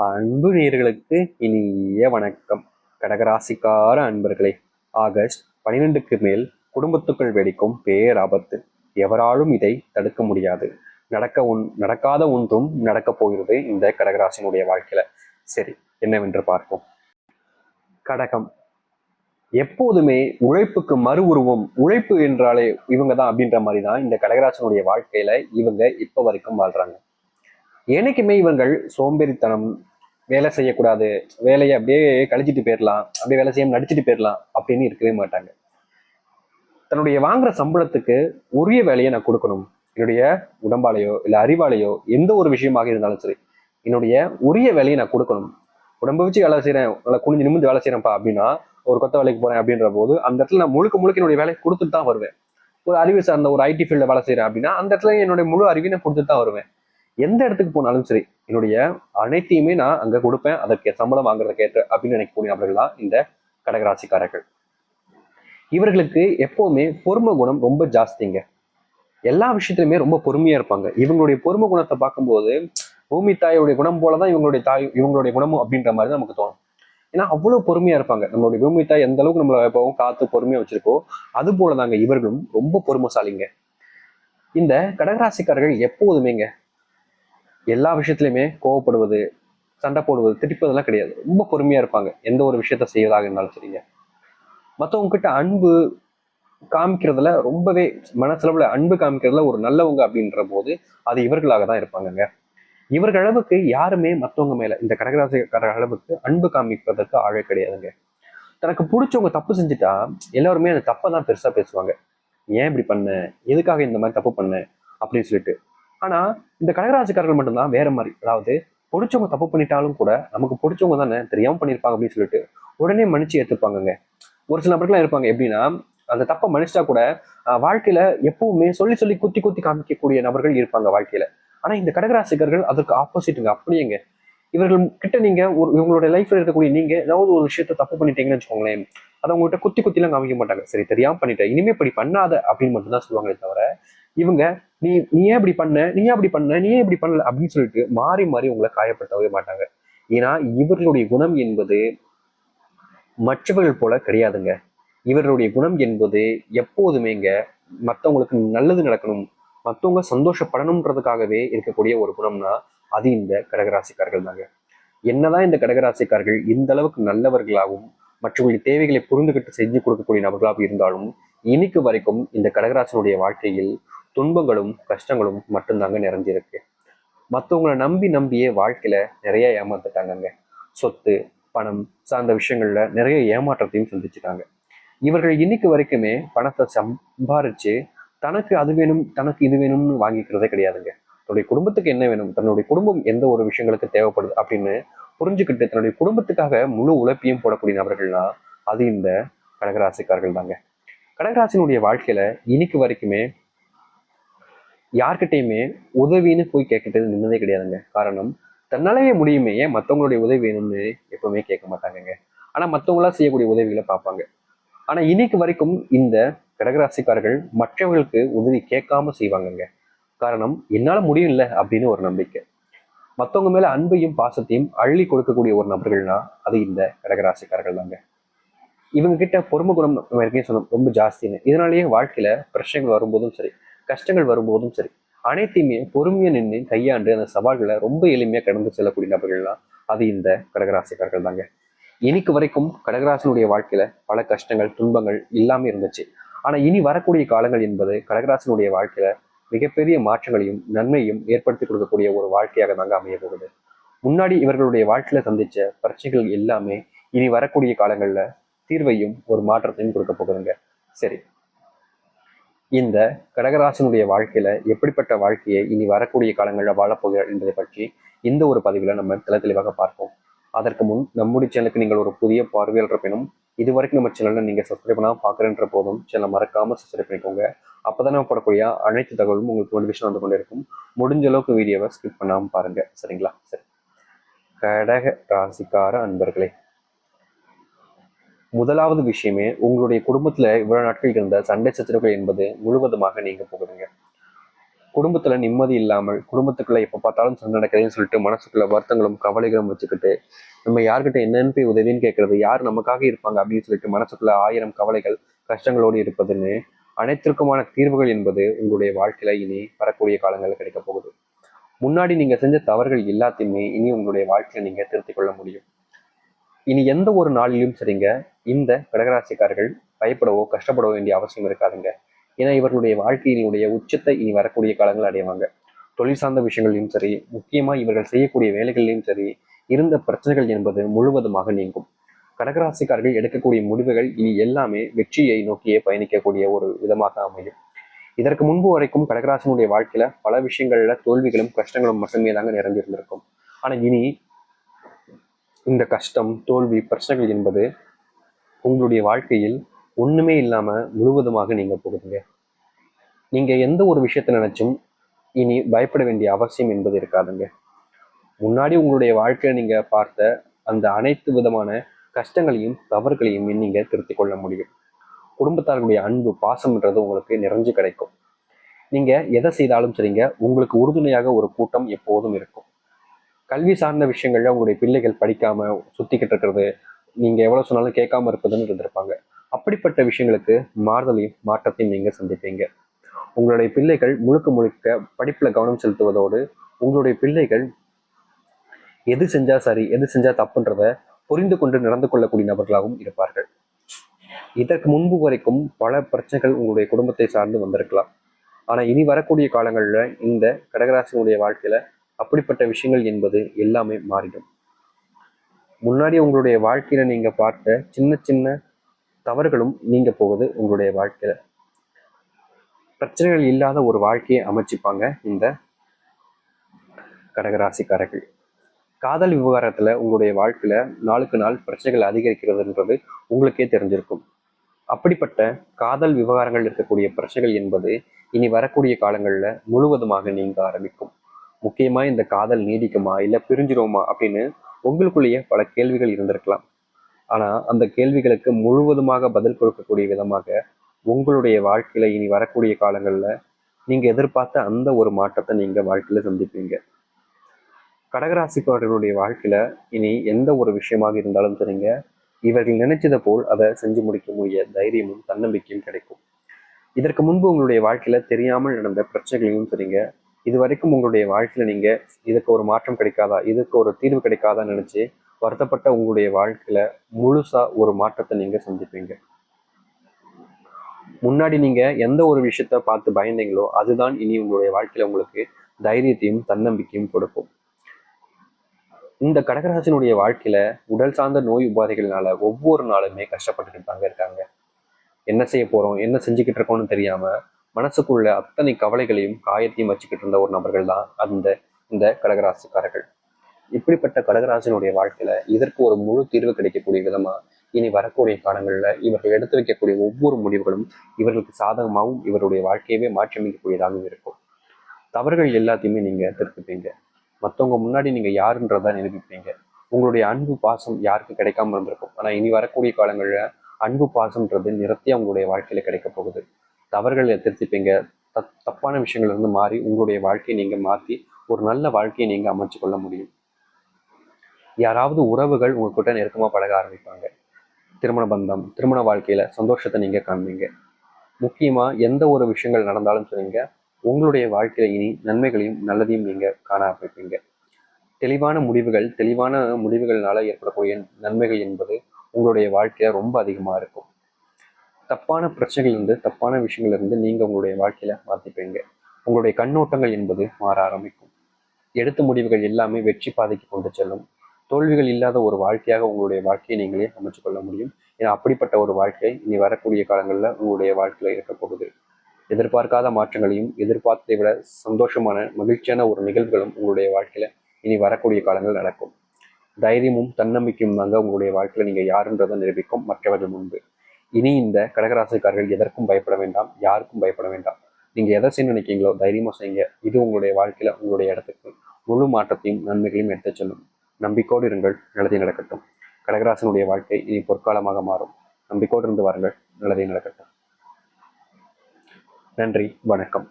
அன்பு நேயர்களுக்கு இனிய வணக்கம். கடகராசிக்கார அன்பர்களே, ஆகஸ்ட் 12க்கு மேல் குடும்பத்துக்குள் வெடிக்கும் பேராபத்து. எவராலும் இதை தடுக்க முடியாது. நடக்காத ஒன்றும் நடக்க போகிறது இந்த கடகராசினுடைய வாழ்க்கையில. சரி, என்னவென்று பார்ப்போம். கடகம் எப்போதுமே உழைப்புக்கு மறு உருவம். உழைப்பு என்றாலே இவங்க தான் அப்படின்ற மாதிரி தான் இந்த கடகராசினுடைய வாழ்க்கையில இவங்க இப்ப வரைக்கும் வாழ்றாங்க. என்னைக்குமே இவங்கள் சோம்பேறித்தனம், வேலை செய்யக்கூடாது, வேலையை அப்படியே கழிச்சிட்டு போயிடலாம், அப்படியே வேலை செய்யாம நடிச்சுட்டு போயிடலாம் அப்படின்னு இருக்கவே மாட்டாங்க. தன்னுடைய வாங்குற சம்பளத்துக்கு உரிய வேலையை நான் கொடுக்கணும். என்னுடைய உடம்பாலேயோ இல்லை அறிவாலேயோ எந்த ஒரு விஷயமாக இருந்தாலும் சரி, என்னுடைய உரிய வேலையை நான் கொடுக்கணும். உடம்பு வச்சு வேலை செய்யறேன், நல்லா குனிஞ்சு நிமிந்து வேலை செய்யறேன்ப்பா அப்படின்னா, ஒரு கொத்த வேலைக்கு போறேன் அப்படின்ற போது அந்த இடத்துல நான் முழுக்க என்னுடைய வேலையை கொடுத்துட்டு தான் வருவேன். ஒரு அறிவு சார்ந்த ஒரு ஐடி ஃபீல்ட்ல வேலை செய்யறேன் அப்படின்னா அந்த இடத்துல என்னுடைய முழு அறிவையும் நான் கொடுத்துட்டு தான் வருவேன். எந்த இடத்துக்கு போனாலும் சரி, என்னுடைய அனைத்தையுமே நான் அங்க கொடுப்பேன், அதற்கு சம்பளம் வாங்குறதுக்கு ஏற்ற அப்படின்னு நினைக்கக்கூடிய நபர்கள் தான் இந்த கடகராசிக்காரர்கள். இவர்களுக்கு எப்பவுமே பொறுமை குணம் ரொம்ப ஜாஸ்திங்க. எல்லா விஷயத்திலுமே ரொம்ப பொறுமையா இருப்பாங்க. இவங்களுடைய பொறுமை குணத்தை பார்க்கும்போது பூமி தாயுடைய குணம் போலதான் இவங்களுடைய குணமும் அப்படின்ற மாதிரி தான் நமக்கு தோணும். ஏன்னா அவ்வளவு பொறுமையா இருப்பாங்க. நம்மளுடைய பூமி தாய் எந்த அளவுக்கு நம்மளை எப்பவும் காத்து பொறுமையா வச்சிருக்கோ அது போலதாங்க இவர்களும் ரொம்ப பொறுமைசாலிங்க. இந்த கடகராசிக்காரர்கள் எப்போதுமேங்க எல்லா விஷயத்திலுமே கோவப்படுவது, சண்டை போடுவது, திட்டிப்பதெல்லாம் கிடையாது. ரொம்ப பொறுமையா இருப்பாங்க எந்த ஒரு விஷயத்த செய்வதாக இருந்தாலும் சரிங்க. மற்றவங்க கிட்ட அன்பு காமிக்கிறதுல ரொம்பவே மனசளவுல அன்பு காமிக்கிறதுல ஒரு நல்லவங்க அப்படின்ற போது அது இவர்களாக தான் இருப்பாங்கங்க. இவர்கள் அளவுக்கு யாருமே மற்றவங்க மேல இந்த கடகராசிக்கார அளவுக்கு அன்பு காமிப்பதற்கு ஆழ கிடையாதுங்க. தனக்கு பிடிச்சவங்க தப்பு செஞ்சுட்டா எல்லாருமே அந்த தப்பை தான் பெருசா பேசுவாங்க. ஏன் இப்படி பண்ண, எதுக்காக இந்த மாதிரி தப்பு பண்ண அப்படின்னு சொல்லிட்டு. ஆனா இந்த கடகராசிக்காரர்கள் மட்டும்தான் வேற மாதிரி. அதாவது பிடிச்சவங்க தப்பு பண்ணிட்டாலும் கூட நமக்கு பிடிச்சவங்க தானே தெரியாம பண்ணியிருப்பாங்க அப்படின்னு சொல்லிட்டு உடனே மன்னிச்சு ஏத்துப்பாங்கங்க. ஒரு சில நபர்கள்லாம் இருப்பாங்க எப்படின்னா, அந்த தப்பை மன்னிச்சா கூட வாழ்க்கையில எப்பவுமே சொல்லி சொல்லி குத்தி குத்தி காமிக்கக்கூடிய நபர்கள் இருப்பாங்க வாழ்க்கையில. ஆனா இந்த கடகராசிக்காரர்கள் அதற்கு ஆப்போசிட்டுங்க. அப்படியேங்க இவர்கள் கிட்ட நீங்க இவங்களோட லைஃப்ல இருக்கக்கூடிய நீங்க ஏதாவது ஒரு விஷயத்த தப்பு பண்ணிட்டீங்கன்னு வச்சுக்கோங்களேன், அதை உங்ககிட்ட குத்தி குத்திலாம் காமிக்க மாட்டாங்க. சரி, தெரியாம பண்ணிட்டேன், இனிமே இப்படி பண்ணாத அப்படின்னு மட்டும் தான் சொல்லுவாங்களே தவிர, இவங்க நீ ஏன் இப்படி பண்ண, நீ ஏன் அப்படி பண்ண, நீ ஏன் இப்படி பண்ணல அப்படின்னு சொல்லிட்டு மாறி மாறி உங்களை காயப்படுத்தவே மாட்டாங்க. ஏன்னா இவர்களுடைய குணம் என்பது மற்றவர்கள் போல கிடையாதுங்க. இவர்களுடைய குணம் என்பது எப்போதுமேங்க மற்றவங்களுக்கு நல்லது நடக்கணும், மற்றவங்க சந்தோஷப்படணும்ன்றதுக்காகவே இருக்கக்கூடிய ஒரு குணம்னா அது இந்த கடகராசிக்காரர்கள் தாங்க. என்னதான் இந்த கடகராசிக்காரர்கள் இந்த அளவுக்கு நல்லவர்களாகவும் மற்றவங்களுடைய தேவைகளை புரிந்துகிட்டு செஞ்சு கொடுக்கக்கூடிய நபர்களாக இருந்தாலும் இன்னைக்கு வரைக்கும் இந்த கடகராசினுடைய வாழ்க்கையில் துன்பங்களும் கஷ்டங்களும் மட்டும்தாங்க நிறைஞ்சிருக்கு. மற்றவங்களை நம்பி நம்பியே வாழ்க்கையில நிறைய ஏமாத்துட்டாங்கங்க. சொத்து, பணம் சார்ந்த விஷயங்கள்ல நிறைய ஏமாற்றத்தையும் சந்திச்சுட்டாங்க. இவர்கள் இன்னைக்கு வரைக்குமே பணத்தை சம்பாரிச்சு தனக்கு அது வேணும், தனக்கு இது வேணும்னு வாங்கிக்கிறதே கிடையாதுங்க. தன்னுடைய குடும்பத்துக்கு என்ன வேணும், தன்னுடைய குடும்பம் எந்த ஒரு விஷயங்களுக்கு தேவைப்படுது அப்படின்னு புரிஞ்சுக்கிட்டு தன்னுடைய குடும்பத்துக்காக முழு உழைப்பையும் போடக்கூடிய நபர்கள்னா அது இந்த கடகராசிக்காரர்கள் தாங்க. கடகராசினுடைய வாழ்க்கையில இன்னைக்கு வரைக்குமே யார்கிட்டையுமே உதவின்னு போய் கேட்கிட்டு நின்னதே கிடையாதுங்க. காரணம், தன்னாலேயே முடியுமே, ஏன் மற்றவங்களுடைய உதவி வேணும்னு எப்பவுமே கேட்க மாட்டாங்கங்க. ஆனா மற்றவங்களா செய்யக்கூடிய உதவிகளை பார்ப்பாங்க. ஆனா இன்னைக்கு வரைக்கும் இந்த கடகராசிக்காரர்கள் மற்றவர்களுக்கு உதவி கேட்காம செய்வாங்கங்க. காரணம், என்னால முடியும் இல்லை அப்படின்னு ஒரு நம்பிக்கை. மற்றவங்க மேல அன்பையும் பாசத்தையும் அள்ளி கொடுக்கக்கூடிய ஒரு நபர்கள்னா அது இந்த கடகராசிக்காரர்கள் தாங்க. இவங்க கிட்ட பொறுமை குணம் ஏற்கனவே சொன்னோம் ரொம்ப ஜாஸ்தின்னு. இதனாலேயே வாழ்க்கையில பிரச்சனைகள் வரும்போதும் சரி, கஷ்டங்கள் வரும்போதும் சரி, அனைத்தையுமே பொறுமையா நின்று கையாண்டு அந்த சவால்களை ரொம்ப எளிமையா கடந்து செல்லக்கூடிய நபர்கள்லாம் அது இந்த கடகராசிக்காரர்கள் தாங்க. இன்னைக்கு வரைக்கும் கடகராசனுடைய வாழ்க்கையில பல கஷ்டங்கள், துன்பங்கள் எல்லாமே இருந்துச்சு. ஆனா இனி வரக்கூடிய காலங்கள் என்பது கடகராசனுடைய வாழ்க்கையில மிகப்பெரிய மாற்றங்களையும் நன்மையும் ஏற்படுத்தி கொடுக்கக்கூடிய ஒரு வாழ்க்கையாக தாங்க அமைய போகுது. முன்னாடி இவர்களுடைய வாழ்க்கையில சந்திச்ச பிரச்சனைகள் எல்லாமே இனி வரக்கூடிய காலங்கள்ல தீர்வையும் ஒரு மாற்றத்தையும் கொடுக்க போகுதுங்க. சரி, இந்த கடகராசனுடைய வாழ்க்கையில எப்படிப்பட்ட வாழ்க்கையை இனி வரக்கூடிய காலங்களில் வாழப்போகிறார் என்பதை பற்றி இந்த ஒரு பதிவில் நம்ம தெளிவாக பார்ப்போம். அதற்கு முன் நம்முடைய சேனலுக்கு நீங்கள் ஒரு புதிய பார்வையாளர் இருப்பினும் இது வரைக்கும் நம்ம சேனலை நீங்கள் சப்ஸ்கிரைப் பண்ணாமல் பார்க்குறேன்ற போதும் சேனலை மறக்காமல் சப்ஸ்கிரைப் பண்ணிக்கோங்க. அப்போதான் நம்ம போடக்கூடிய அனைத்து தகவலும் உங்களுக்கு நோட்டிஃபிகேஷன் வந்து கொண்டே இருக்கும். முடிஞ்ச அளவுக்கு வீடியோவை ஸ்கிப் பண்ணாமல் பாருங்க. சரிங்களா? சரி, கடக ராசிக்கார அன்பர்களே, முதலாவது விஷயமே உங்களுடைய குடும்பத்துல இவ்வளவு நாட்கள் இருந்த சண்டை சச்சரவுகள் என்பது முழுவதுமாக நீங்க போகுதுங்க. குடும்பத்துல நிம்மதி இல்லாமல், குடும்பத்துக்குள்ள எப்ப பார்த்தாலும் சண்டை நடக்குதுன்னு சொல்லிட்டு மனசுக்குள்ள வருத்தங்களும் கவலைகளும் வச்சுக்கிட்டு, நம்ம யார்கிட்ட என்னன்னு போய் உதவின்னு கேட்கறது, யார் நமக்காக இருப்பாங்க அப்படின்னு சொல்லிட்டு மனசுக்குள்ள 1000 கவலைகள் கஷ்டங்களோடு இருப்பதுன்னு, அனைத்திற்குமான தீர்வுகள் என்பது உங்களுடைய வாழ்க்கையில இனி வரக்கூடிய காலங்களில் கிடைக்க போகுது. முன்னாடி நீங்க செஞ்ச தவறுகள் எல்லாத்தையுமே இனி உங்களுடைய வாழ்க்கையில நீங்க திருத்திக் கொள்ள முடியும். இனி எந்த ஒரு நாளிலும் சரிங்க, இந்த கடகராசிக்காரர்கள் பயப்படவோ கஷ்டப்பட வேண்டிய அவசியம் இருக்காதுங்க. ஏன்னா இவர்களுடைய வாழ்க்கையினுடைய உச்சத்தை இனி வரக்கூடிய காலங்கள் அடைவாங்க. தொழில் சார்ந்த விஷயங்களையும் சரி, முக்கியமா இவர்கள் செய்யக்கூடிய வேலைகளிலும் சரி, இருந்த பிரச்சனைகள் என்பது முழுவதுமாக நீங்கும். கடகராசிக்காரர்கள் எடுக்கக்கூடிய முடிவுகள் இனி எல்லாமே வெற்றியை நோக்கியே பயணிக்கக்கூடிய ஒரு விதமாக அமையும். இதற்கு முன்பு வரைக்கும் கடகராசினுடைய வாழ்க்கையில பல விஷயங்கள்ல தோல்விகளும் கஷ்டங்களும் மட்டுமே தாங்க நிறைஞ்சிருந்திருக்கும். ஆனா இனி இந்த கஷ்டம், தோல்வி, பிரச்சனைகள் என்பது உங்களுடைய வாழ்க்கையில் ஒண்ணுமே இல்லாம முழுவதுமாக நீங்க போகுதுங்க. நீங்க எந்த ஒரு விஷயத்த நினைச்சும் இனி பயப்பட வேண்டிய அவசியம் என்பது இருக்காதுங்க. முன்னாடி உங்களுடைய வாழ்க்கையில நீங்க பார்த்த அந்த அனைத்து விதமான கஷ்டங்களையும் தவறுகளையும் நீங்க திருத்திக் கொள்ள முடியும். குடும்பத்தார்களுடைய அன்பு பாசம்ன்றது உங்களுக்கு நிறைஞ்சு கிடைக்கும். நீங்க எதை செய்தாலும் சரிங்க, உங்களுக்கு உறுதுணையாக ஒரு கூட்டம் எப்போதும் இருக்கும். கல்வி சார்ந்த விஷயங்கள்ல உங்களுடைய பிள்ளைகள் படிக்காம சுத்திக்கிட்டு இருக்கிறது, நீங்க எவ்வளவு சொன்னாலும் கேட்காம இருப்பதுன்னு இருந்திருப்பாங்க. அப்படிப்பட்ட விஷயங்களுக்கு மாறுதலையும் மாற்றத்தையும் நீங்க சந்திப்பீங்க. உங்களுடைய பிள்ளைகள் முழுக்க முழுக்க படிப்புல கவனம் செலுத்துவதோடு, உங்களுடைய பிள்ளைகள் எது செஞ்சா சரி, எது செஞ்சா தப்புன்றத புரிந்து கொண்டு நடந்து கொள்ளக்கூடிய நபர்களாகவும் இருப்பார்கள். இதற்கு முன்பு வரைக்கும் பல பிரச்சனைகள் உங்களுடைய குடும்பத்தை சார்ந்து வந்திருக்கலாம். ஆனா இனி வரக்கூடிய காலங்கள்ல இந்த கடகராசினுடைய வாழ்க்கையில அப்படிப்பட்ட விஷயங்கள் என்பது எல்லாமே மாறிடும். முன்னாடி உங்களுடைய வாழ்க்கையில நீங்க பார்த்த சின்ன சின்ன தவறுகளும் நீங்க போகுது. உங்களுடைய வாழ்க்கையில பிரச்சனைகள் இல்லாத ஒரு வாழ்க்கையை அமைச்சிப்பாங்க இந்த கடகராசிக்காரர்கள். காதல் விவகாரத்துல உங்களுடைய வாழ்க்கையில நாளுக்கு நாள் பிரச்சனைகள் அதிகரிக்கிறதுன்றது உங்களுக்கே தெரிஞ்சிருக்கும். அப்படிப்பட்ட காதல் விவகாரங்கள் இருக்கக்கூடிய பிரச்சனைகள் என்பது இனி வரக்கூடிய காலங்கள்ல முழுவதுமாக நீங்க ஆரம்பிக்கும். முக்கியமா இந்த காதல் நீடிக்குமா இல்ல பிரிஞ்சிருமா அப்படின்னு உங்களுக்குள்ளேயே பல கேள்விகள் இருந்திருக்கலாம். ஆனா அந்த கேள்விகளுக்கு முழுவதுமாக பதில் கொடுக்கக்கூடிய விதமாக உங்களுடைய வாழ்க்கையில இனி வரக்கூடிய காலங்கள்ல நீங்க எதிர்பார்த்த அந்த ஒரு மாற்றத்தை நீங்க வாழ்க்கையில சந்திப்பீங்க. கடகராசிக்காரர்களுடைய வாழ்க்கையில இனி எந்த ஒரு விஷயமாக இருந்தாலும் சரிங்க, இவர்கள் நினைச்சதை போல் அதை செஞ்சு முடிக்கக்கூடிய தைரியமும் தன்னம்பிக்கையும் கிடைக்கும். இதற்கு முன்பு உங்களுடைய வாழ்க்கையில தெரியாமல் நடந்த பிரச்சனைகளையும் சரிங்க, இது வரைக்கும் உங்களுடைய வாழ்க்கையில நீங்க இதுக்கு ஒரு மாற்றம் கிடைக்காதா, இதுக்கு ஒரு தீர்வு கிடைக்காதான்னு நினைச்சு வருத்தப்பட்ட உங்களுடைய வாழ்க்கையில முழுசா ஒரு மாற்றத்தை நீங்க சந்திப்பீங்க. முன்னாடி நீங்க எந்த ஒரு விஷயத்த பார்த்து பயந்தீங்களோ அதுதான் இனி உங்களுடைய வாழ்க்கையில உங்களுக்கு தைரியத்தையும் தன்னம்பிக்கையும் கொடுக்கும். இந்த கடகராசினுடைய வாழ்க்கையில உடல் சார்ந்த நோய் உபாதைகள்னால ஒவ்வொரு நாளுமே கஷ்டப்பட்டுக்கிட்டு தாங்க இருக்காங்க. என்ன செய்ய போறோம், என்ன செஞ்சுக்கிட்டு இருக்கோம்னு தெரியாம மனசுக்குள்ள அத்தனை கவலைகளையும் காயத்தையும் வச்சுக்கிட்டு இருந்த ஒரு நபர்கள் தான் இந்த கடகராசிக்காரர்கள். இப்படிப்பட்ட கடகராசினுடைய வாழ்க்கையில இதற்கு ஒரு முழு தீர்வு கிடைக்கக்கூடிய விதமா இனி வரக்கூடிய காலங்கள்ல இவர்கள் எடுத்து வைக்கக்கூடிய ஒவ்வொரு முடிவுகளும் இவர்களுக்கு சாதகமாகவும் இவருடைய வாழ்க்கையவே மாற்றி அமைக்கக்கூடியதாகவும் இருக்கும். தவறுகள் எல்லாத்தையுமே நீங்க திருப்பிப்பீங்க. மற்றவங்க முன்னாடி நீங்க யாருன்றத நிரூபிப்பீங்க. உங்களுடைய அன்பு பாசம் யாருக்கு கிடைக்காம இருந்திருக்கும். ஆனா இனி வரக்கூடிய காலங்கள்ல அன்பு பாசம்ன்றது நிறத்தியா உங்களுடைய வாழ்க்கையில கிடைக்க போகுது. தவறுகளை திருத்திப்பீங்க. தப்பான விஷயங்கள்ல இருந்து மாறி உங்களுடைய வாழ்க்கையை நீங்க மாற்றி ஒரு நல்ல வாழ்க்கையை நீங்க அமைச்சு கொள்ள முடியும். யாராவது உறவுகள் உங்ககிட்ட நெருக்கமா பழக ஆரம்பிப்பாங்க. திருமண பந்தம், திருமண வாழ்க்கையில சந்தோஷத்தை நீங்க காண்பீங்க. முக்கியமா எந்த ஒரு விஷயங்கள் நடந்தாலும் சரிங்க, உங்களுடைய வாழ்க்கையில இனி நன்மைகளையும் நல்லதையும் நீங்க காண ஆரம்பிப்பீங்க. தெளிவான முடிவுகள்னால ஏற்படக்கூடிய நன்மைகள் என்பது உங்களுடைய வாழ்க்கையில ரொம்ப அதிகமா இருக்கும். தப்பான பிரச்சனைகள் இருந்து தப்பான விஷயங்கள்ல இருந்து நீங்க உங்களுடைய வாழ்க்கையில மாத்திப்பீங்க. உங்களுடைய கண்ணோட்டங்கள் என்பது மாற ஆரம்பிக்கும். எடுத்த முடிவுகள் எல்லாமே வெற்றி பாதைக்கு கொண்டு செல்லும். தோல்விகள் இல்லாத ஒரு வாழ்க்கையாக உங்களுடைய வாழ்க்கையை நீங்களே அமைச்சு கொள்ள முடியும். ஏன்னா அப்படிப்பட்ட ஒரு வாழ்க்கை இனி வரக்கூடிய காலங்களில் உங்களுடைய வாழ்க்கையில இருக்க போகுது. எதிர்பார்க்காத மாற்றங்களையும் எதிர்பார்த்ததை விட சந்தோஷமான மகிழ்ச்சியான ஒரு நிகழ்வுகளும் உங்களுடைய வாழ்க்கையில இனி வரக்கூடிய காலங்கள் நடக்கும். தைரியமும் தன்னம்பிக்கையும் தாங்க உங்களுடைய வாழ்க்கையில நீங்க யாருன்றதை நிரூபிக்கும் மற்றவர்கள் முன்பு. இனி இந்த கடகராசிக்காரர்கள் எதற்கும் பயப்பட வேண்டாம், யாருக்கும் பயப்பட வேண்டாம். நீங்க எதை செய்ய நினைக்கிறீங்களோ தைரியமா செய்யுங்க. இது உங்களுடைய வாழ்க்கையில உங்களுடைய இடத்துக்கு முழு மாற்றத்தையும் நன்மைகளையும் எடுத்துச் செல்லும். நம்பிக்கையோடு இருங்கள், நல்லதே நடக்கட்டும். கடகராசனுடைய வாழ்க்கை இனி பொற்காலமாக மாறும். நம்பிக்கையோடு இருந்து வாருங்கள், நல்லதே நடக்கட்டும். நன்றி, வணக்கம்.